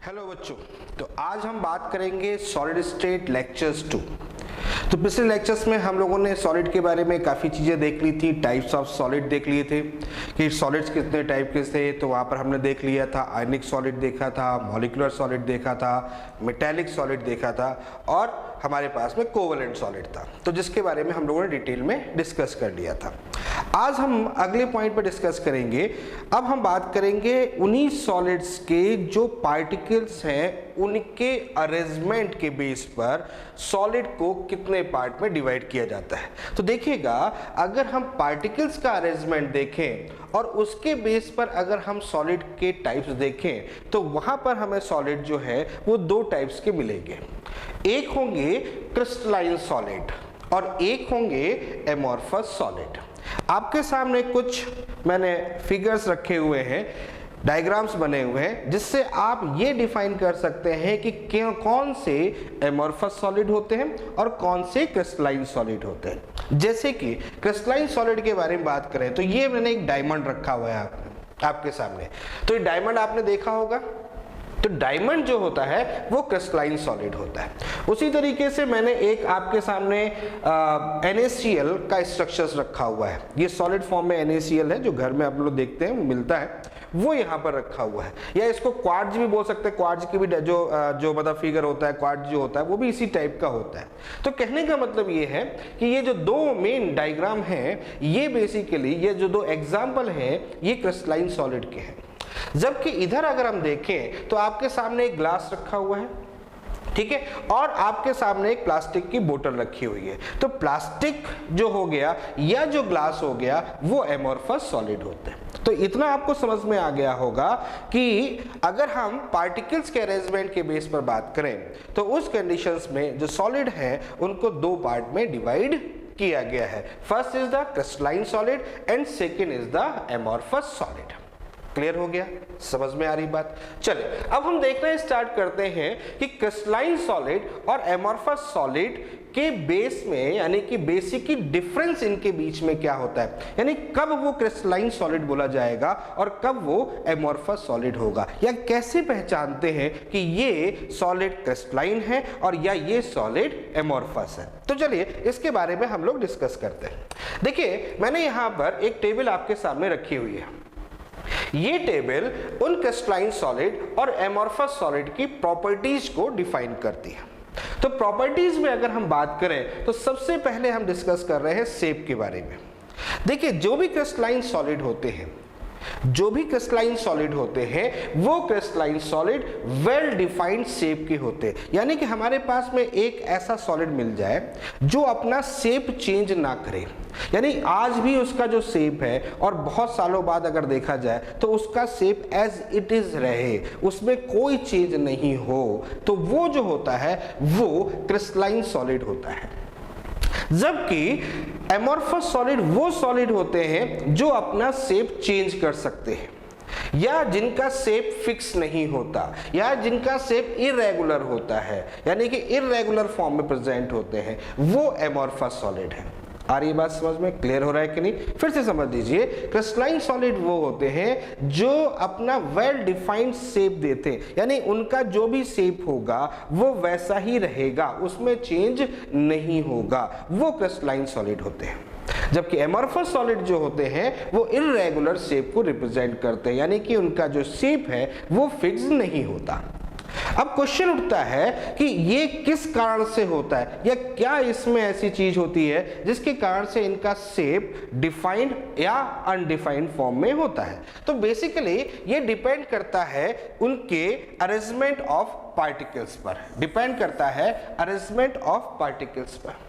Hello बच्चों, तो आज हम बात करेंगे सॉलिड स्टेट लेक्चर्स 2। तो पिछले लेक्चर्स में हम लोगों ने सॉलिड के बारे में काफ़ी चीज़ें देख ली थी, टाइप्स ऑफ सॉलिड देख लिए थे कि सॉलिड्स कितने टाइप के थे। तो वहाँ पर हमने देख लिया था आयनिक सॉलिड देखा था, मॉलिक्यूलर सॉलिड देखा था, मेटेलिक सॉलिड देखा था और हमारे पास में कोवेलेंट सॉलिड था, तो जिसके बारे में हम लोगों ने डिटेल में डिस्कस कर लिया था। आज हम अगले पॉइंट पर डिस्कस करेंगे। अब हम बात करेंगे उन्हीं सॉलिड्स के जो पार्टिकल्स हैं उनके अरेंजमेंट के बेस पर सॉलिड को कितने पार्ट में डिवाइड किया जाता है। तो देखिएगा, अगर हम पार्टिकल्स का अरेंजमेंट देखें और उसके बेस पर अगर हम सॉलिड के टाइप्स देखें तो वहां पर हमें सॉलिड जो है वो दो टाइप्स के मिलेंगे। एक होंगे क्रिस्टलाइन सॉलिड और एक होंगे एमॉर्फस सॉलिड। आपके सामने कुछ मैंने फिगर्स रखे हुए हैं, डायग्राम्स बने हुए हैं, जिससे आप ये डिफाइन कर सकते हैं कि कौन से एमॉर्फस सॉलिड होते हैं और कौन से क्रिस्टलाइन सॉलिड होते हैं। जैसे कि क्रिस्टलाइन सॉलिड के बारे में बात करें तो ये मैंने एक डायमंड रखा हुआ है आपके सामने। तो ये डायमंड आपने देखा होगा, तो डायमंड जो होता है वो क्रिस्टलाइन सॉलिड होता है। उसी तरीके से मैंने एक आपके सामने NaCl का स्ट्रक्चर्स रखा हुआ है। ये सॉलिड फॉर्म में NaCl है, जो घर में आप लोग देखते हैं मिलता है, वो यहाँ पर रखा हुआ है। या इसको क्वार्ट्ज भी बोल सकते हैं। क्वार्ट्ज की भी जो मतलब फिगर होता है, क्वार्ट्ज जो होता है वो भी इसी टाइप का होता है। तो कहने का मतलब ये है कि ये जो दो मेन डायग्राम हैं, ये बेसिकली ये जो दो एग्जाम्पल हैं ये क्रिस्टलाइन सॉलिड के हैं। जबकि इधर अगर हम देखें तो आपके सामने एक ग्लास रखा हुआ है, ठीक है, और आपके सामने एक प्लास्टिक की बोतल रखी हुई है। तो प्लास्टिक जो हो गया या जो ग्लास हो गया वो एमॉर्फस सॉलिड होते हैं। तो इतना आपको समझ में आ गया होगा कि अगर हम पार्टिकल्स के अरेंजमेंट के बेस पर बात करें तो उस कंडीशंस में जो सॉलिड है उनको दो पार्ट में डिवाइड किया गया है। First is the crystalline solid and second is the amorphous solid. Clear हो गया, समझ में आ रही बात। चलिए अब हम देखना स्टार्ट करते हैं कि क्रिस्टलाइन सॉलिड और एमॉर्फस सॉलिड के बेस में, यानी कि बेसिकली डिफरेंस इनके बीच में क्या होता है, यानी कब वो क्रिस्टलाइन सॉलिड बोला जाएगा और कब वो एमॉर्फस सॉलिड होगा, या कैसे पहचानते हैं कि ये सॉलिड क्रिस्टलाइन है और या ये सॉलिड एमॉर्फस है। तो चलिए इसके बारे में हम लोग डिस्कस करते हैं। देखिए, मैंने यहाँ पर एक टेबल आपके सामने रखी हुई है। ये टेबल उन क्रिस्टलाइन सॉलिड और एमॉर्फस सॉलिड की प्रॉपर्टीज को डिफाइन करती है। तो प्रॉपर्टीज में अगर हम बात करें तो सबसे पहले हम डिस्कस कर रहे हैं शेप के बारे में। देखिए, जो भी क्रिस्टलाइन सॉलिड होते हैं वो crystalline solid well defined shape के होते हैं। यानी कि हमारे पास में एक ऐसा सॉलिड मिल जाए जो अपना शेप चेंज ना करे, यानी आज भी उसका जो शेप है और बहुत सालों बाद अगर देखा जाए तो उसका शेप एज इट इज रहे, उसमें कोई चेंज नहीं हो, तो वो जो होता है वो क्रिस्टलाइन सॉलिड होता है। जबकि एमॉर्फस सॉलिड वो सॉलिड होते हैं जो अपना शेप चेंज कर सकते हैं, या जिनका शेप फिक्स नहीं होता, या जिनका शेप इरेगुलर होता है, यानी कि इरेगुलर फॉर्म में प्रेजेंट होते हैं, वो एमॉर्फस सॉलिड है। आ रही बात समझ में? क्लियर हो रहा है कि नहीं? फिर से समझ लीजिए, क्रिस्टलाइन सॉलिड वो होते हैं जो अपना वेल डिफाइंड शेप देते हैं, यानी उनका जो भी शेप होगा वो वैसा ही रहेगा, उसमें चेंज नहीं होगा, वो क्रिस्टलाइन सॉलिड होते हैं। जबकि एमॉर्फस सॉलिड जो होते हैं वो इरेगुलर शेप को रिप्रेजेंट करते हैं, यानी कि उनका जो शेप है वो फिक्स नहीं होता। अब क्वेश्चन उठता है कि ये किस कारण से होता है, या क्या इसमें ऐसी चीज होती है जिसके कारण से इनका शेप डिफाइंड या अनडिफाइंड फॉर्म में होता है। तो बेसिकली ये डिपेंड करता है उनके अरेंजमेंट ऑफ पार्टिकल्स पर, डिपेंड करता है अरेंजमेंट ऑफ पार्टिकल्स पर।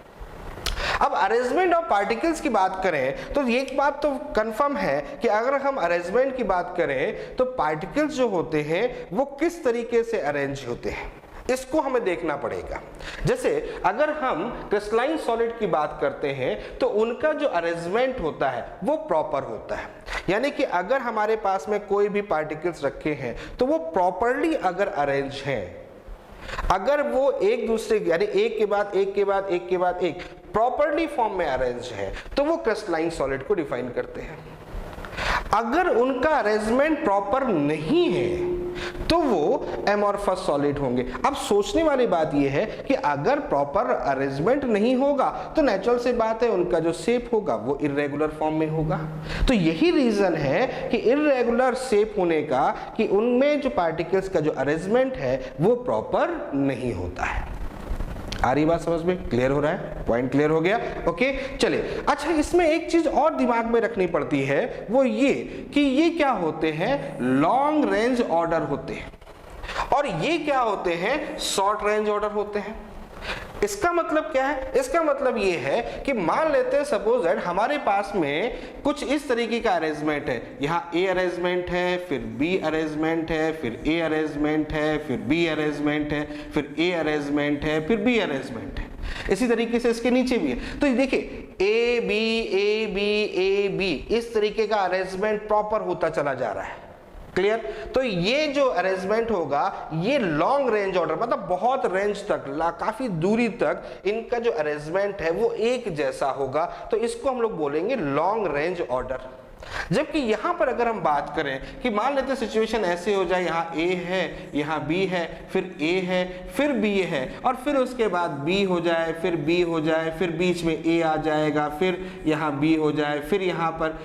अब अरेंजमेंट ऑफ पार्टिकल्स की बात करें तो एक बात तो कंफर्म है कि अगर हम अरेंजमेंट की बात करें तो पार्टिकल्स जो होते हैं वो किस तरीके से अरेंज होते हैं, इसको हमें देखना पड़ेगा। जैसे अगर हम क्रिस्टलाइन सॉलिड की बात करते हैं तो उनका जो अरेंजमेंट होता है वो प्रॉपर होता है, यानी कि अगर हमारे पास में कोई भी पार्टिकल्स रखे हैं तो वो प्रॉपरली अगर अरेंज हैं, अगर वो एक दूसरे यानी एक के बाद एक के बाद एक के बाद एक प्रॉपरली फॉर्म में अरेंज है तो वो क्रिस्टलाइन सॉलिड को डिफाइन करते हैं। अगर उनका अरेंजमेंट प्रॉपर नहीं है तो वो एमॉर्फस सॉलिड होंगे। अब सोचने वाली बात यह है कि अगर प्रॉपर अरेंजमेंट नहीं होगा तो नेचुरल सी बात है उनका जो शेप होगा वो इर्रेगुलर फॉर्म में होगा। तो यही रीजन है कि इर्रेगुलर शेप होने का कि उनमें जो पार्टिकल्स का जो अरेंजमेंट है वो प्रॉपर नहीं होता है। आ रही बात समझ में? क्लियर हो रहा है? पॉइंट क्लियर हो गया? ओके चलिए। अच्छा, इसमें एक चीज और दिमाग में रखनी पड़ती है, वो ये कि ये क्या होते हैं, लॉन्ग रेंज ऑर्डर होते हैं और ये क्या होते हैं, शॉर्ट रेंज ऑर्डर होते हैं। इसका मतलब क्या है? इसका मतलब ये है कि मान लेते हैं सपोज दैट हमारे पास में कुछ इस तरीके का अरेंजमेंट है, यहाँ ए अरेंजमेंट है, फिर बी अरेंजमेंट है, फिर ए अरेंजमेंट है, फिर बी अरेंजमेंट है, फिर ए अरेंजमेंट है, फिर बी अरेंजमेंट है। इसी तरीके से इसके नीचे भी है। तो देखिए A B A B A B इस तरीके का अरेंजमेंट प्रॉपर होता चला जा रहा है। क्लियर? तो ये जो अरेंजमेंट होगा ये लॉन्ग रेंज ऑर्डर, मतलब बहुत रेंज तक, काफी दूरी तक इनका जो अरेंजमेंट है वो एक जैसा होगा। तो इसको हम लोग बोलेंगे लॉन्ग रेंज ऑर्डर। जबकि यहां पर अगर हम बात करें कि मान लेते सिचुएशन ऐसे हो जाए, यहाँ ए है, यहाँ बी है, फिर ए है, फिर बी है और फिर उसके बाद बी हो जाए, फिर बी हो जाए, फिर बीच में ए आ जाएगा, फिर यहाँ बी हो जाए, फिर यहाँ पर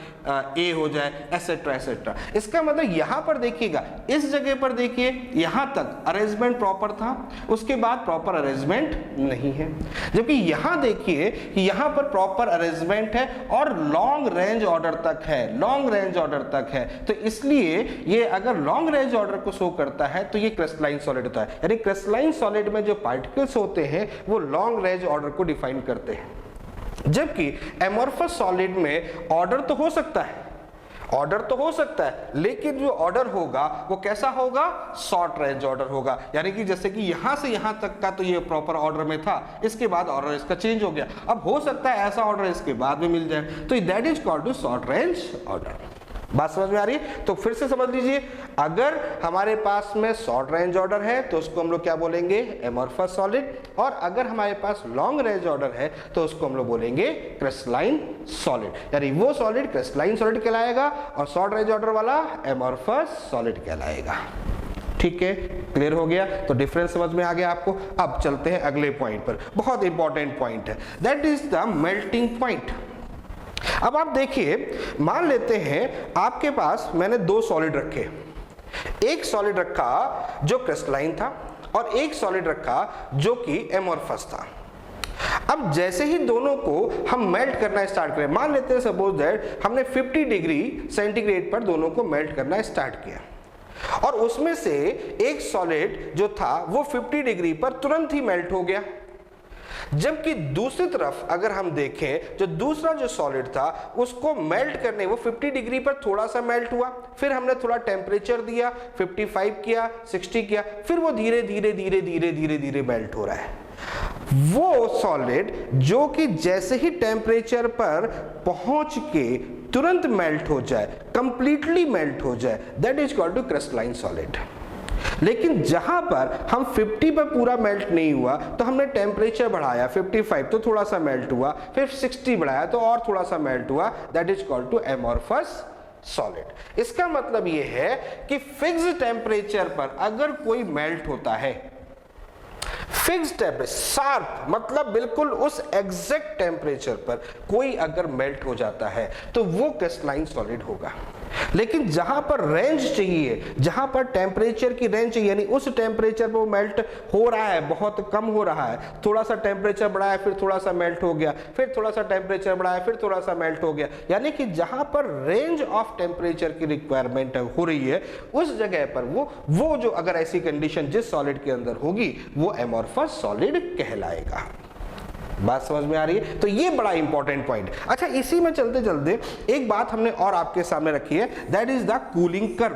ए हो जाए, एसेट्रा एसेट्रा। इसका मतलब यहां पर देखिएगा, इस जगह पर देखिए यहां तक अरेंजमेंट प्रॉपर था, उसके बाद प्रॉपर अरेंजमेंट नहीं है। जबकि यहां देखिए कि यहां पर प्रॉपर अरेंजमेंट है और लॉन्ग रेंज ऑर्डर तक है, लॉन्ग रेंज ऑर्डर तक है। तो इसलिए ये अगर लॉन्ग रेंज ऑर्डर को शो करता है तो ये क्रिस्टलाइन सॉलिड होता है। यानी क्रिस्टलाइन सॉलिड में जो पार्टिकल्स होते हैं वो लॉन्ग रेंज ऑर्डर को डिफाइन करते हैं। जबकि एमॉर्फस सॉलिड में ऑर्डर तो हो सकता है, ऑर्डर तो हो सकता है, लेकिन जो ऑर्डर होगा वो कैसा होगा, शॉर्ट रेंज ऑर्डर होगा। यानी कि जैसे कि यहां से यहां तक का तो ये प्रॉपर ऑर्डर में था, इसके बाद ऑर्डर इसका चेंज हो गया, अब हो सकता है ऐसा ऑर्डर इसके बाद में मिल जाए, तो that is called to short range order. बात समझ में आ रही है? तो फिर से समझ लीजिए, अगर हमारे पास में शॉर्ट रेंज ऑर्डर है तो उसको हम लोग क्या बोलेंगे, एमॉर्फस सॉलिड, और अगर हमारे पास लॉन्ग रेंज ऑर्डर है तो उसको हम लोग बोलेंगे क्रिस्टलाइन सॉलिड। यानी वो सॉलिड क्रिस्टलाइन सॉलिड कहलाएगा और शॉर्ट रेंज ऑर्डर वाला एमॉर्फस सॉलिड कहलाएगा। ठीक है, क्लियर हो गया? तो डिफरेंस समझ में आ गया आपको। अब चलते हैं अगले पॉइंट पर, बहुत इंपॉर्टेंट पॉइंट है, that is the melting point. अब आप देखिए, मान लेते हैं आपके पास मैंने दो सॉलिड रखे, एक सॉलिड रखा जो क्रिस्टलाइन था और एक सॉलिड रखा जो कि एमॉर्फस था। अब जैसे ही दोनों को हम मेल्ट करना स्टार्ट करें, मान लेते हैं सपोज दैट हमने 50 डिग्री सेंटीग्रेड पर दोनों को मेल्ट करना स्टार्ट किया और उसमें से एक सॉलिड जो था वो 50 डिग्री पर तुरंत ही मेल्ट हो गया। जबकि दूसरी तरफ अगर हम देखें, जो दूसरा जो सॉलिड था उसको मेल्ट करने, वो 50 डिग्री पर थोड़ा सा मेल्ट हुआ, फिर हमने थोड़ा टेम्परेचर दिया, 55 किया, 60 किया, फिर वो धीरे धीरे धीरे धीरे धीरे धीरे मेल्ट हो रहा है। वो सॉलिड जो कि जैसे ही टेम्परेचर पर पहुंच के तुरंत मेल्ट हो जाए, कंप्लीटली मेल्ट हो जाए, that is called to crystalline solid. लेकिन जहां पर हम 50 पर पूरा मेल्ट नहीं हुआ तो हमने टेम्परेचर बढ़ाया 55 तो थोड़ा सा मेल्ट हुआ, फिर 60 बढ़ाया तो और थोड़ा सा मेल्ट हुआ, that is called to amorphous solid. इसका मतलब यह है कि फिक्स्ड टेम्परेचर पर अगर कोई मेल्ट होता है, फिक्स्ड टेम्परेचर, शार्प मतलब बिल्कुल उस एग्जैक्ट टेम्परेचर पर कोई अगर मेल्ट हो जाता है तो वो क्रिस्टलाइन सॉलिड होगा। लेकिन जहां पर रेंज चाहिए, जहां पर टेम्परेचर की रेंज चाहिए, यानी उस टेम्परेचर पर वो मेल्ट हो रहा है, बहुत कम हो रहा है, थोड़ा सा टेम्परेचर बढ़ाया फिर थोड़ा सा मेल्ट हो गया, फिर थोड़ा सा टेम्परेचर बढ़ाया फिर थोड़ा सा मेल्ट हो गया, यानी कि जहां पर रेंज ऑफ टेम्परेचर की रिक्वायरमेंट हो रही है उस जगह पर वो जो अगर ऐसी कंडीशन जिस सॉलिड के अंदर होगी वो एमॉर्फस सॉलिड कहलाएगा। बात समझ में आ रही है? तो ये बड़ा इंपॉर्टेंट पॉइंट। अच्छा, इसी में चलते चलते एक बात हमने और आपके सामने रखी है, that is the cooling curve.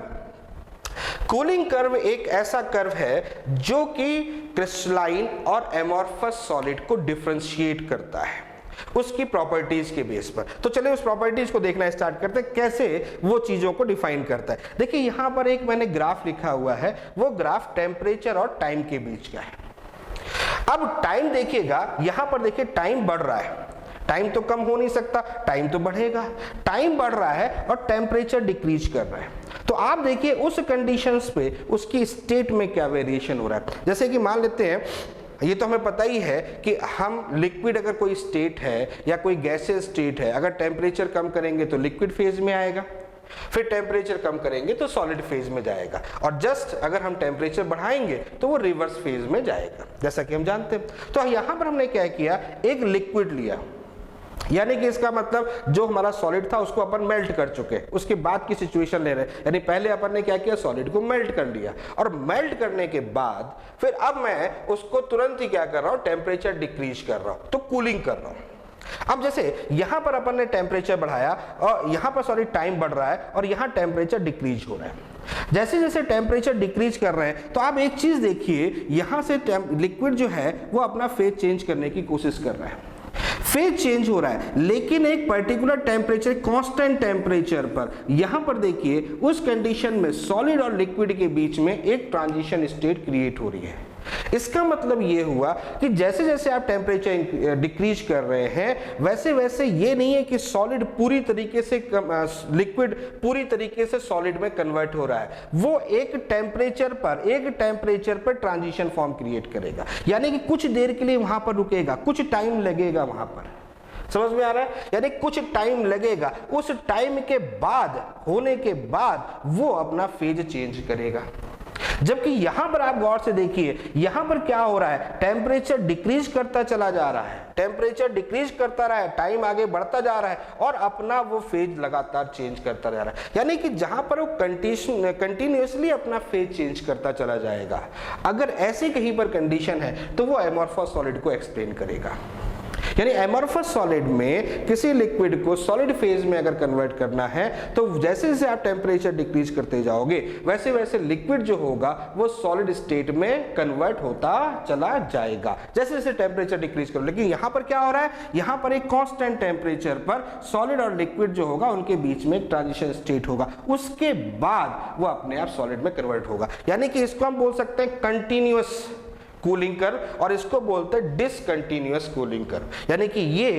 Cooling curve एक ऐसा कर्व है जो कि क्रिस्टलाइन और एमॉर्फस सॉलिड को डिफरेंशिएट करता है उसकी प्रॉपर्टीज के बेस पर। तो चलिए उस प्रॉपर्टीज को देखना स्टार्ट करते हैं, कैसे वो चीजों को डिफाइन करता है। देखिए यहां पर एक मैंने ग्राफ लिखा हुआ है, वो ग्राफ टेम्परेचर और टाइम के बीच का है। अब टाइम देखिएगा, यहां पर देखिए टाइम बढ़ रहा है, टाइम तो कम हो नहीं सकता, टाइम तो बढ़ेगा, टाइम बढ़ रहा है और टेम्परेचर डिक्रीज कर रहा है। तो तो आप देखिए उस कंडीशंस पे उसकी स्टेट में क्या वेरिएशन हो रहा है। जैसे कि मान लेते हैं, ये तो हमें पता ही है कि हम लिक्विड अगर कोई स्टेट है या कोई गैसेस स्टेट है, अगर टेम्परेचर कम करेंगे तो लिक्विड फेज में आएगा, फिर टेम्परेचर कम करेंगे तो सॉलिड फेज में जाएगा, और जस्ट अगर हम टेम्परेचर बढ़ाएंगे तो वो रिवर्स फेज में जाएगा, जैसा कि हम जानते हैं। तो यहां पर हमने क्या किया, एक लिक्विड लिया, यानी कि इसका मतलब जो हमारा सॉलिड था उसको अपन मेल्ट कर चुके, उसके बाद की सिचुएशन ले रहे हैं, यानी पहले अपन ने क्या किया, सॉलिड को मेल्ट कर लिया, और मेल्ट करने के बाद फिर अब मैं उसको तुरंत ही क्या कर रहा हूं, टेम्परेचर डिक्रीज कर रहा हूं, तो कूलिंग कर रहा हूं। अब जैसे यहां पर अपन ने टेम्परेचर बढ़ाया और यहां पर सॉरी टाइम बढ़ रहा है और यहां टेम्परेचर डिक्रीज हो रहा है। जैसे जैसे टेम्परेचर डिक्रीज कर रहे हैं तो आप एक चीज देखिए, यहां से लिक्विड जो है वो अपना फेज चेंज करने की कोशिश कर रहा है, फेज चेंज हो रहा है, लेकिन एक पर्टिकुलर टेम्परेचर, कांस्टेंट टेम्परेचर पर। यहां पर देखिए उस कंडीशन में सॉलिड और लिक्विड के बीच में एक ट्रांजिशन स्टेट क्रिएट हो रही है। इसका मतलब ये हुआ कि जैसे जैसे आप टेम्परेचर डिक्रीज कर रहे हैं वैसे वैसे ये नहीं है कि सॉलिड पूरी तरीके से लिक्विड पूरी तरीके से सॉलिड में कन्वर्ट हो रहा है, वो एक टेम्परेचर पर ट्रांजिशन फॉर्म क्रिएट करेगा, यानी कि कुछ देर के लिए वहां पर रुकेगा, कुछ टाइम लगेगा वहां पर। समझ में आ रहा है, यानी कुछ टाइम लगेगा, उस टाइम के बाद होने के बाद वो अपना फेज चेंज करेगा। जबकि यहां पर आप गौर से देखिए, यहां पर क्या हो रहा है, टेम्परेचर डिक्रीज करता चला जा रहा है, टेम्परेचर डिक्रीज करता रहा है, टाइम आगे बढ़ता जा रहा है और अपना वो फेज लगातार चेंज करता जा रहा है, यानी कि जहां पर वो कंटिन्यूअसली अपना फेज चेंज करता चला जाएगा। अगर ऐसी कहीं पर कंडीशन है तो वो एमोर्फस सॉलिड को एक्सप्लेन करेगा। यानी एमोर्फस सॉलिड में किसी लिक्विड को सॉलिड फेज में अगर कन्वर्ट करना है तो जैसे जैसे आप टेम्परेचर डिक्रीज करते जाओगे वैसे वैसे लिक्विड जो होगा वो सॉलिड स्टेट में कन्वर्ट होता चला जाएगा, जैसे जैसे टेम्परेचर डिक्रीज करो। लेकिन यहां पर क्या हो रहा है, यहां पर एक कांस्टेंट टेम्परेचर पर सॉलिड और लिक्विड जो होगा उनके बीच में एक ट्रांजिशन स्टेट होगा, उसके बाद वो अपने आप सॉलिड में कन्वर्ट होगा। यानी कि इसको हम बोल सकते हैं कंटिन्यूअस कूलिंग कर्व और इसको बोलते हैं डिसकंटिन्यूअस कूलिंग कर्व। यानी कि ये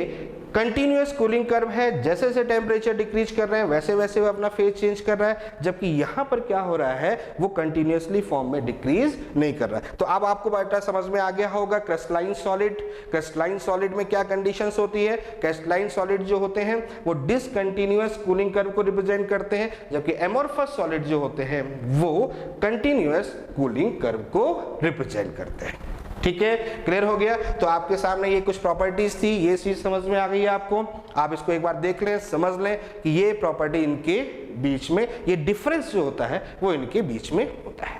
कंटिन्यूअस कूलिंग कर्व है, जैसे जैसे टेम्परेचर डिक्रीज कर रहे हैं वैसे वैसे वो अपना फेज चेंज कर रहा है, जबकि यहां पर क्या हो रहा है, वो कंटिन्यूअसली फॉर्म में डिक्रीज नहीं कर रहा है। तो अब आपको बेटा समझ में आ गया होगा क्रिस्टलाइन सॉलिड, क्रिस्टलाइन सॉलिड में क्या कंडीशंस होती है। क्रिस्टलाइन सॉलिड जो होते हैं वो डिसकंटिन्यूअस कूलिंग कर्व को रिप्रेजेंट करते हैं, जबकि एमोर्फस सॉलिड जो होते हैं वो कंटिन्यूअस कूलिंग कर्व को रिप्रेजेंट करते हैं। ठीक है, क्लियर हो गया। तो आपके सामने ये कुछ प्रॉपर्टीज थी, ये चीज समझ में आ गई है आपको। आप इसको एक बार देख लें, समझ लें कि ये प्रॉपर्टी इनके बीच में, ये डिफरेंस जो होता है वो इनके बीच में होता है।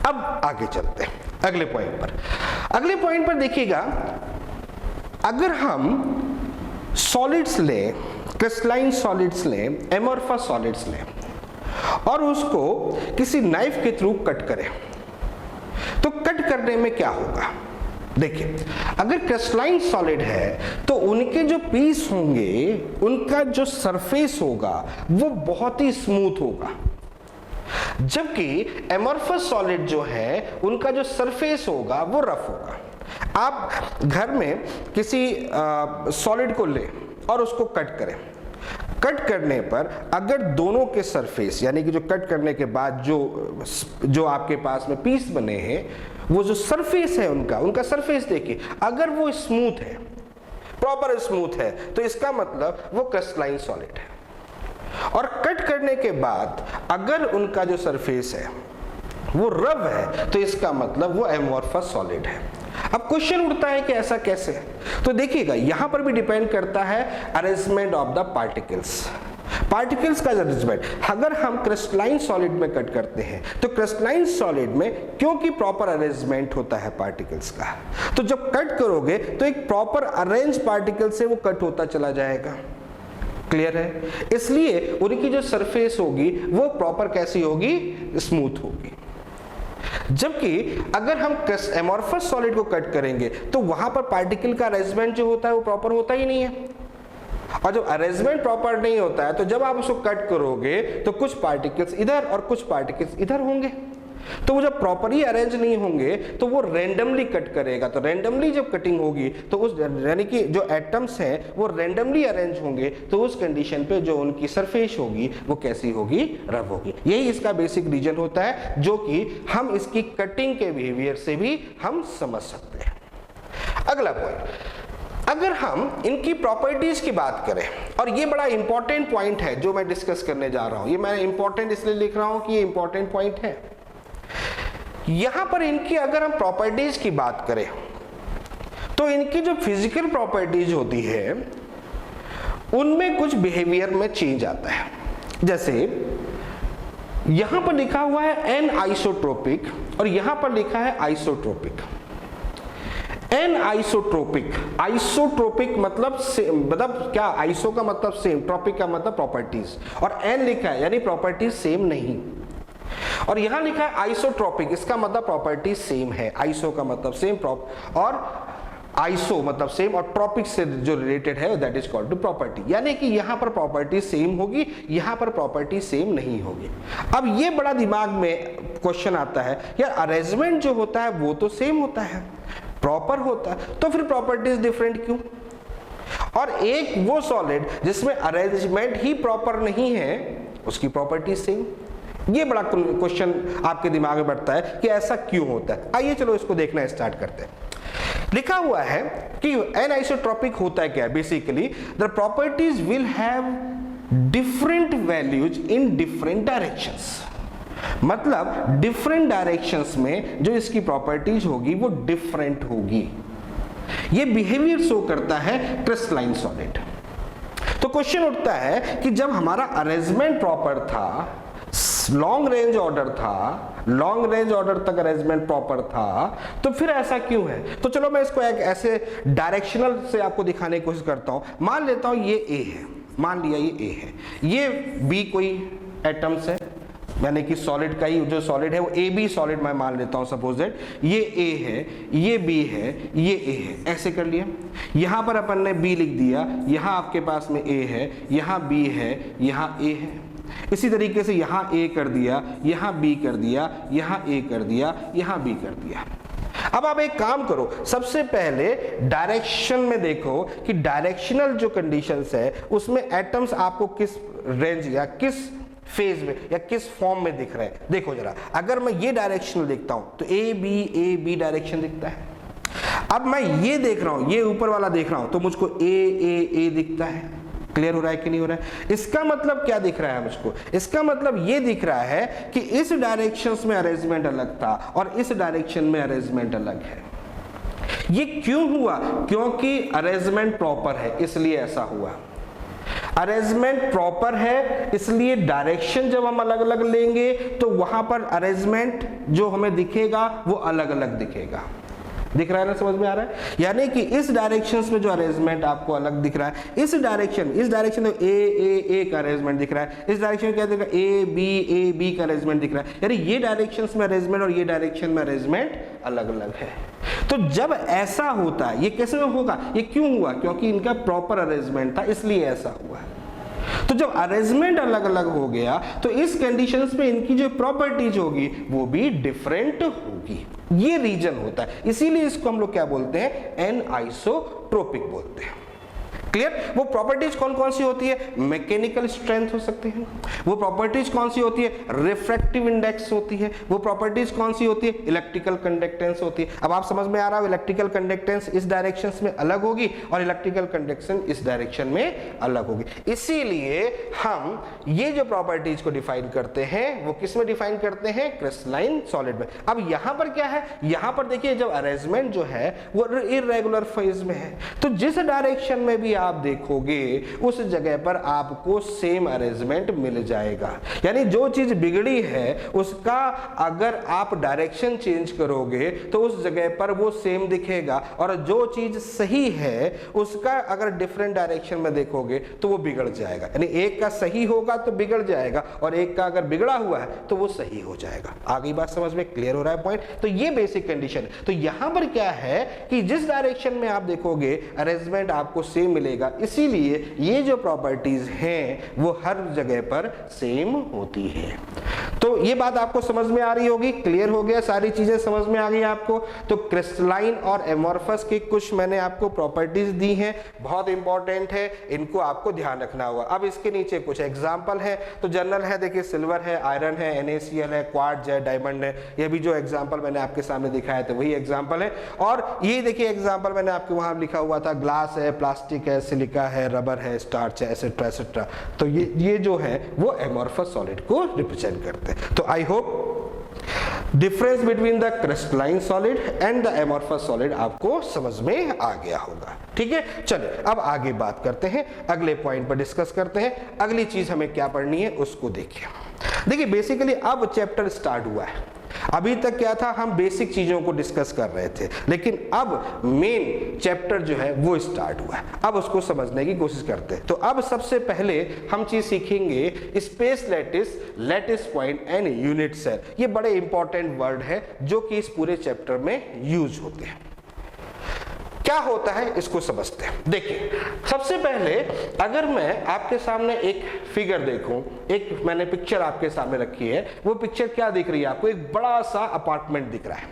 अब आगे चलते हैं अगले पॉइंट पर। अगले पॉइंट पर देखिएगा, अगर हम सॉलिड्स लें, क्रिस्टलाइन सॉलिड्स लें, एमोर्फस सॉलिड्स लें और उसको किसी नाइफ के थ्रू कट करें तो कट करने में क्या होगा। देखिए, अगर क्रिस्टलाइन सॉलिड है तो उनके जो पीस होंगे, उनका जो सरफेस होगा वो बहुत ही स्मूथ होगा, जबकि एमोर्फस सॉलिड जो है उनका जो सरफेस होगा वो रफ होगा। आप घर में किसी सॉलिड को लें और उसको कट करें, कट करने पर अगर दोनों के सरफेस, यानी कि जो कट करने के बाद जो आपके पास में पीस बने हैं, वो जो सरफेस है उनका सरफेस देखिए, अगर वो स्मूथ है, प्रॉपर स्मूथ है, तो इसका मतलब वो क्रिस्टलाइन सॉलिड है। और कट करने के बाद अगर उनका जो सरफेस है वो रफ है तो इसका मतलब वो एमोर्फस सॉलिड है। अब क्वेश्चन उठता है कि ऐसा कैसे, तो देखिएगा यहां पर भी डिपेंड करता है अरेंजमेंट ऑफ द पार्टिकल्स का अरेंजमेंट। अगर हम क्रिस्टलाइन सॉलिड में कट करते हैं तो क्रिस्टलाइन सॉलिड में क्योंकि प्रॉपर अरेंजमेंट होता है पार्टिकल्स का, तो जब कट करोगे तो एक प्रॉपर अरेंज पार्टिकल से वो कट होता चला जाएगा। क्लियर है, इसलिए उनकी जो सरफेस होगी वो प्रॉपर कैसी होगी, स्मूथ होगी। जबकि अगर हम एमोर्फस सॉलिड को कट करेंगे तो वहां पर पार्टिकल का अरेंजमेंट जो होता है वो प्रॉपर होता ही नहीं है, और जब अरेंजमेंट प्रॉपर नहीं होता है तो जब आप उसको कट करोगे तो कुछ पार्टिकल्स इधर और कुछ पार्टिकल्स इधर होंगे। तो वो जब प्रॉपरली अरेंज नहीं होंगे तो वो रैंडमली कट करेगा। तो रैंडमली जब कटिंग होगी तो उस यानी कि जो एटम्स हैं वो रैंडमली अरेंज होंगे, तो उस कंडीशन पे जो उनकी सरफेस होगी वो कैसी होगी, रफ होगी। यही इसका बेसिक रीजन होता है, जो कि हम इसकी कटिंग के बिहेवियर से भी हम समझ सकते हैं। अगला पॉइंट, अगर हम इनकी प्रॉपर्टीज की बात करें, और ये बड़ा इंपॉर्टेंट पॉइंट है जो मैं डिस्कस करने जा रहा हूं, ये मैं इंपॉर्टेंट इसलिए लिख रहा हूं कि ये इंपॉर्टेंट पॉइंट है। यहां पर इनकी अगर हम प्रॉपर्टीज की बात करें तो इनकी जो फिजिकल प्रॉपर्टीज होती है उनमें कुछ बिहेवियर में चेंज आता है। जैसे यहां पर लिखा हुआ है एन आइसोट्रोपिक और यहां पर लिखा है आइसोट्रोपिक। एन आइसोट्रोपिक, आइसोट्रोपिक मतलब क्या, आइसो का मतलब सेम, ट्रोपिक का मतलब प्रॉपर्टीज, और एन लिखा है यानी प्रॉपर्टीज सेम नहीं। और यहां लिखा है आइसोट्रोपिक, इसका मतलब प्रॉपर्टी सेम है। आइसो का मतलब सेम, और आइसो मतलब सेम, और ट्रॉपिक से जो रिलेटेड है that is called to property. यानी कि यहां पर प्रॉपर्टी सेम होगी, यहां पर प्रॉपर्टी सेम नहीं होगी। अब ये बड़ा दिमाग में क्वेश्चन आता है, यार अरेंजमेंट जो होता है वो तो सेम होता है, प्रॉपर होता है, तो फिर प्रॉपर्टीज डिफरेंट क्यों? और एक वो सॉलिड जिसमें अरेंजमेंट ही प्रॉपर नहीं है उसकी प्रॉपर्टी सेम। ये बड़ा क्वेश्चन आपके दिमाग में बढ़ता है कि ऐसा क्यों होता है। आइए चलो इसको देखना स्टार्ट करते हैं। लिखा हुआ है कि एनआइसोट्रॉपिक होता है क्या, basically the properties will have different values in different directions. मतलब डिफरेंट डायरेक्शंस में जो इसकी प्रॉपर्टीज होगी वो डिफरेंट होगी। ये बिहेवियर शो करता है क्रिस्टलाइन सॉलिड। तो क्वेश्चन उठता है कि जब हमारा अरेंजमेंट प्रॉपर था, लॉन्ग रेंज ऑर्डर था, लॉन्ग रेंज ऑर्डर तक अरेंजमेंट प्रॉपर था, तो फिर ऐसा क्यों है? तो चलो मैं इसको एक ऐसे डायरेक्शनल से आपको दिखाने की कोशिश करता हूं। मान लेता हूं ये ए है, मान लिया ये ए है, ये बी कोई एटम्स है, यानी कि सॉलिड का ही जो सॉलिड है वो ए बी सॉलिड मैं मान लेता हूं, सपोज दैट ये ए है, ये बी है, ये ए है, ऐसे कर लिया। यहां पर अपन ने बी लिख दिया, यहां आपके पास में ए है, यहां बी है, यहां ए है। इसी तरीके से यहां ए कर दिया, यहां बी कर दिया, यहां ए कर दिया, यहां बी कर दिया। अब आप एक काम करो, सबसे पहले डायरेक्शन में देखो कि डायरेक्शनल जो कंडीशंस है उसमें एटम्स आपको किस रेंज या किस फेज में या किस फॉर्म में दिख रहे हैं। देखो जरा, अगर मैं ये डायरेक्शनल देखता हूं तो ए बी डायरेक्शन दिखता है। अब मैं ये देख रहा हूं, ये ऊपर वाला देख रहा हूं, तो मुझको ए दिखता है। क्लियर हो रहा है कि नहीं हो रहा है? इसका मतलब क्या दिख रहा है मुझको? इसका मतलब ये दिख रहा है कि इस डायरेक्शंस में अरेंजमेंट अलग था और इस डायरेक्शन में अरेंजमेंट अलग है। ये क्यों हुआ? क्योंकि अरेंजमेंट प्रॉपर है इसलिए ऐसा हुआ। अरेंजमेंट प्रॉपर है इसलिए डायरेक्शन जब हम अलग अलग लेंगे तो वहां पर अरेंजमेंट जो हमें दिखेगा वो अलग अलग दिखेगा। दिख रहा है ना, समझ में आ रहा है? यानी कि इस डायरेक्शंस में जो अरेंजमेंट आपको अलग दिख रहा है, इस डायरेक्शन में ए का अरेंजमेंट दिख रहा है, इस डायरेक्शन में क्या दिख रहा है, ए बी का अरेंजमेंट दिख रहा है। यानी ये डायरेक्शंस में अरेंजमेंट और ये डायरेक्शन में अरेंजमेंट अलग अलग है। तो जब ऐसा होता है, ये कैसे होगा, ये क्यों हुआ? क्योंकि इनका प्रॉपर अरेंजमेंट था इसलिए ऐसा हुआ। तो जब अरेंजमेंट अलग अलग हो गया तो इस कंडीशंस में इनकी जो प्रॉपर्टीज होगी वो भी डिफरेंट होगी। ये रीजन होता है, इसीलिए इसको हम लोग क्या बोलते हैं, एन आइसोट्रोपिक बोलते हैं। क्लियर? वो प्रॉपर्टीज कौन कौन सी होती है? मैकेनिकल स्ट्रेंथ हो सकती है, वो प्रॉपर्टीज कौन सी होती है, रिफ्रैक्टिव इंडेक्स होती है, वो प्रॉपर्टीज कौन सी होती है, इलेक्ट्रिकल कंडक्टेंस होती है। अब आप समझ में आ रहा है, इलेक्ट्रिकल कंडक्टेंस इस डायरेक्शन में अलग होगी और इलेक्ट्रिकल कंडक्शन इस डायरेक्शन में अलग होगी। इसीलिए हम ये जो प्रॉपर्टीज को डिफाइन करते हैं वो किस में डिफाइन करते हैं, क्रिस्टलाइन सॉलिड में। अब यहां पर क्या है, यहां पर देखिए जब अरेंजमेंट जो है वो इर्रेगुलर फेज में है, तो जिस डायरेक्शन में भी आप देखोगे उस जगह पर आपको सेम अरेंजमेंट मिल जाएगा। यानी जो चीज बिगड़ी है उसका अगर आप डायरेक्शन चेंज करोगे तो उस जगह पर वो सेम दिखेगा, और जो चीज सही है उसका अगर डिफरेंट डायरेक्शन में देखोगे तो वो बिगड़ जाएगा। यानी एक का सही होगा तो बिगड़ जाएगा और एक का अगर बिगड़ा हुआ है तो वो सही हो जाएगा। आगे बात समझ में क्लियर हो रहा है पॉइंट? तो ये बेसिक कंडीशन है। तो यहां पर क्या है कि जिस डायरेक्शन में आप देखोगे अरेंजमेंट आपको सेम मिलेगा, इसीलिए ये जो प्रॉपर्टीज हैं वो हर जगह पर सेम होती है। तो तो ये बात आपको समझ में आ रही होगी, क्लियर हो गया, सारी चीजें समझ में आ गई आपको। तो क्रिस्टलाइन और एमोर्फस की कुछ मैंने आपको प्रॉपर्टीज दी हैं, बहुत इंपॉर्टेंट है, इनको आपको ध्यान रखना होगा। अब इसके नीचे कुछ एग्जाम्पल है, तो जनरल है, देखिए सिल्वर है, आयरन है, NaCl है, क्वार्ट्ज है, डायमंड है, ये भी जो एग्जाम्पल मैंने आपके सामने दिखाया था वही एग्जाम्पल है। और ये देखिए एग्जाम्पल मैंने आपके वहां लिखा हुआ था, ग्लास है, प्लास्टिक है, सिलिका है, रबर है, स्टार्च है, एसेट्रा एसेट्रा। तो ये जो है वो एमोर्फस सॉलिड को रिप्रेजेंट करते हैं। तो I hope difference between the crystalline solid and the amorphous solid आपको समझ में आ गया होगा। ठीक है, चलिए अब आगे बात करते हैं, अगले पॉइंट पर डिस्कस करते हैं। अगली चीज हमें क्या पढ़नी है उसको देखिए बेसिकली अब चैप्टर स्टार्ट हुआ है। अभी तक क्या था, हम बेसिक चीजों को डिस्कस कर रहे थे, लेकिन अब मेन चैप्टर जो है वो स्टार्ट हुआ है। अब उसको समझने की कोशिश करते हैं। तो अब सबसे पहले हम चीज सीखेंगे space lattice, lattice point and unit cell. ये बड़े इंपॉर्टेंट वर्ड है जो कि इस पूरे चैप्टर में यूज होते हैं। क्या होता है इसको समझते हैं। देखिए सबसे पहले अगर मैं आपके सामने एक फिगर देखूं, एक मैंने पिक्चर आपके सामने रखी है, वो पिक्चर क्या दिख रही है आपको, एक बड़ा सा अपार्टमेंट दिख रहा है,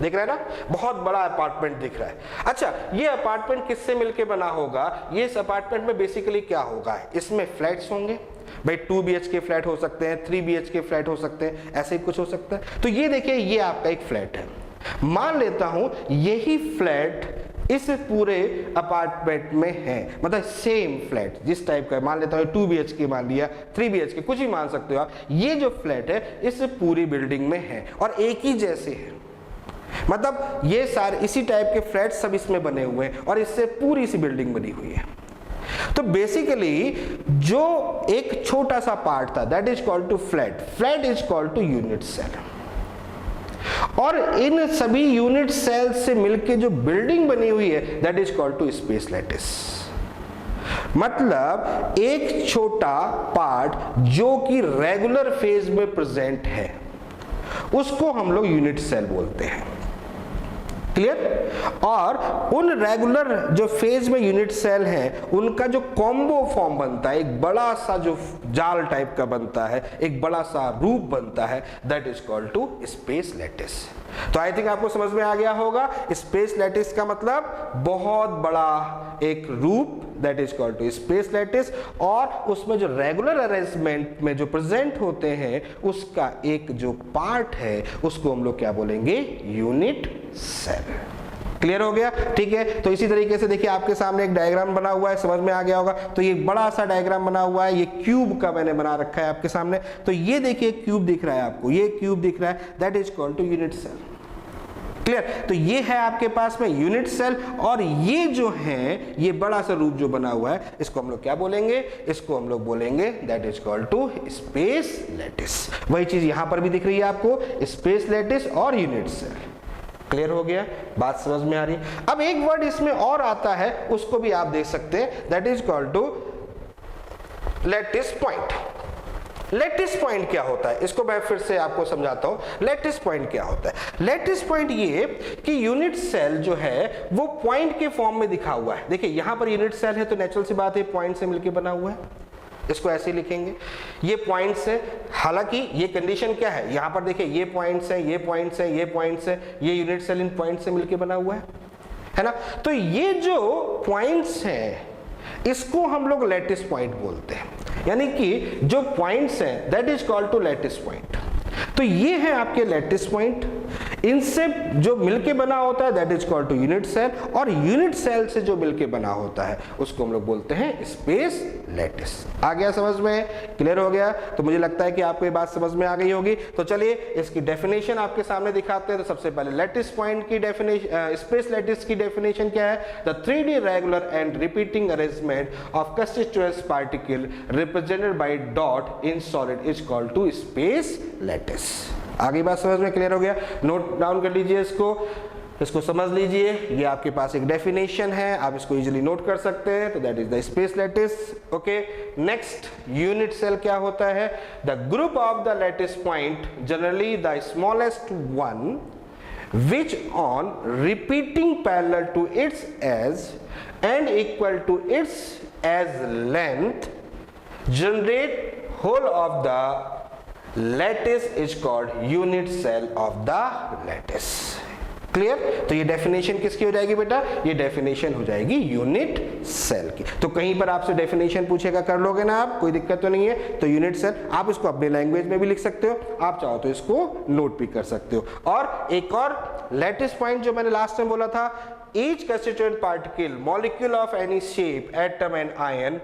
दिख रहा है ना, बहुत बड़ा अपार्टमेंट दिख रहा है। अच्छा, ये अपार्टमेंट किससे मिलके बना होगा, ये इस अपार्टमेंट में बेसिकली क्या होगा, इसमें फ्लैट्स होंगे भाई, 2 BHK फ्लैट हो सकते हैं, 3 BHK फ्लैट हो सकते हैं, ऐसे ही कुछ हो सकता है। तो ये देखिए ये आपका एक फ्लैट है, मान लेता हूं यही फ्लैट इस पूरे अपार्टमेंट में है, मतलब सेम फ्लैट जिस टाइप का, मान लेता हूं 2 BHK मान लिया, 3 BHK कुछ भी मान सकते हो आप। ये जो फ्लैट है इस पूरी बिल्डिंग में है और एक ही जैसे है, मतलब ये सारे इसी टाइप के फ्लैट सब इसमें बने हुए हैं और इससे पूरी सी बिल्डिंग बनी हुई है। तो बेसिकली जो एक छोटा सा पार्ट था that is called to flat, flat is called to unit cell. और इन सभी यूनिट सेल से मिलके जो बिल्डिंग बनी हुई है that is called to space lattice. मतलब एक छोटा पार्ट जो कि रेगुलर फेज में प्रेजेंट है उसको हम लोग यूनिट सेल बोलते हैं। क्लियर? और उन रेगुलर जो फेज में यूनिट सेल है उनका जो कॉम्बो फॉर्म बनता है, एक बड़ा सा जो जाल टाइप का बनता है, एक बड़ा सा रूप बनता है, that is called to space lattice. तो आई थिंक आपको समझ में आ गया होगा, स्पेस लैटिस का मतलब बहुत बड़ा एक रूप, that is called to space lattice. और उसमें जो रेगुलर अरेंजमेंट में जो प्रेजेंट होते हैं उसका एक जो पार्ट है उसको हम लोग क्या बोलेंगे, यूनिट सेल। क्लियर हो गया? ठीक है, तो इसी तरीके से देखिए आपके सामने एक डायग्राम बना हुआ है, समझ में आ गया होगा। तो ये बड़ा सा डायग्राम बना हुआ है, ये क्यूब का मैंने बना रखा है आपके सामने। तो ये देखिए क्यूब दिख रहा है आपको, ये क्यूब दिख रहा है, that is called to unit cell. Clear? तो ये है आपके पास में यूनिट सेल। और ये जो है ये बड़ा सा रूप जो बना हुआ है इसको हम लोग क्या बोलेंगे, इसको हम लोग बोलेंगे that is called to space lattice. वही चीज यहां पर भी दिख रही है आपको, स्पेस लैटिस और यूनिट सेल। क्लियर हो गया? बात समझ में आ रही है? अब एक वर्ड इसमें और आता है उसको भी आप देख सकते हैं, that is called to lattice point. Lattice point क्या होता है इसको मैं फिर से आपको समझाता हूं। लैटिस पॉइंट क्या होता है? लैटिस पॉइंट ये कि यूनिट सेल जो है वो पॉइंट के फॉर्म में दिखा हुआ है। देखिए यहां पर यूनिट सेल है तो नेचुरल सी बात है पॉइंट से मिलकर बना हुआ है, इसको ऐसे लिखेंगे, ये पॉइंट्स है। हालांकि ये कंडीशन क्या है, यहां पर देखिए ये पॉइंट्स है, ये पॉइंट्स है, ये पॉइंट्स है, ये यूनिट सेल इन पॉइंट से मिलकर बना हुआ है ना। तो ये जो पॉइंट्स हैं इसको हम लोग लैटिस पॉइंट बोलते हैं, यानी कि जो पॉइंट्स हैं that is called to lattice point. तो ये है आपके लैटिस पॉइंट, इनसे जो मिलके बना होता है that is called to unit cell, और यूनिट सेल से जो मिलके बना होता है उसको हम लोग बोलते हैं स्पेस लैटिस। आ गया समझ में? क्लियर हो गया? तो मुझे लगता है कि आपको ये बात समझ में आ गई होगी। तो चलिए इसकी डेफिनेशन आपके सामने दिखाते हैं। तो सबसे पहले लैटिस पॉइंट की डेफिनेशन, स्पेस लैटिस की डेफिनेशन क्या है? The 3D regular and repeating arrangement of constituent particle represented by dot in solid is called to space lattice. आगे बात समझ में? क्लियर हो गया? नोट डाउन कर लीजिए इसको समझ लीजिए। ये आपके पास एक डेफिनेशन है, आप इसको इजीली नोट कर सकते हैं। तो that is the space lattice. Okay, next unit cell क्या होता है? The group of the lattice point generally the smallest one which on repeating parallel to its edge and equal to its edge length generate whole of the lattice is called unit cell of the lattice. Clear? तो ये definition किसकी हो जाएगी बेटा? ये definition हो जाएगी unit cell की। तो कहीं पर आपसे डेफिनेशन पूछेगा, कर लोगे ना आप, कोई दिक्कत तो नहीं है। तो यूनिट सेल आप इसको अपने लैंग्वेज में भी लिख सकते हो, आप चाहो तो इसको नोट भी कर सकते हो। और एक और लैटिस पॉइंट जो मैंने लास्ट में बोला था, each constituent particle molecule of any shape atom and ion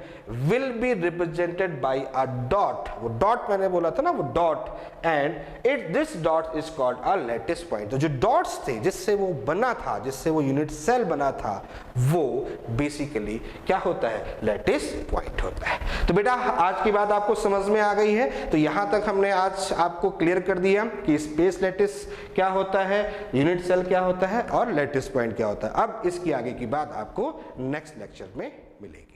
will be represented by a dot। वो डॉट मैंने बोला था ना, वो dot, and this dot is called a lattice point. तो जो डॉट्स थे जिससे वो बना था, जिससे वो यूनिट सेल बना था, वो बेसिकली क्या होता है? लैटिस पॉइंट होता है। तो बेटा आज की बात आपको समझ में आ गई है। तो यहां तक हमने आज आपको क्लियर कर दिया कि स्पेस लैटिस क्या होता है, यूनिट सेल क्या होता है और लैटिस पॉइंट क्या होता है। अब इसकी आगे की बात आपको नेक्स्ट लेक्चर में मिलेगी।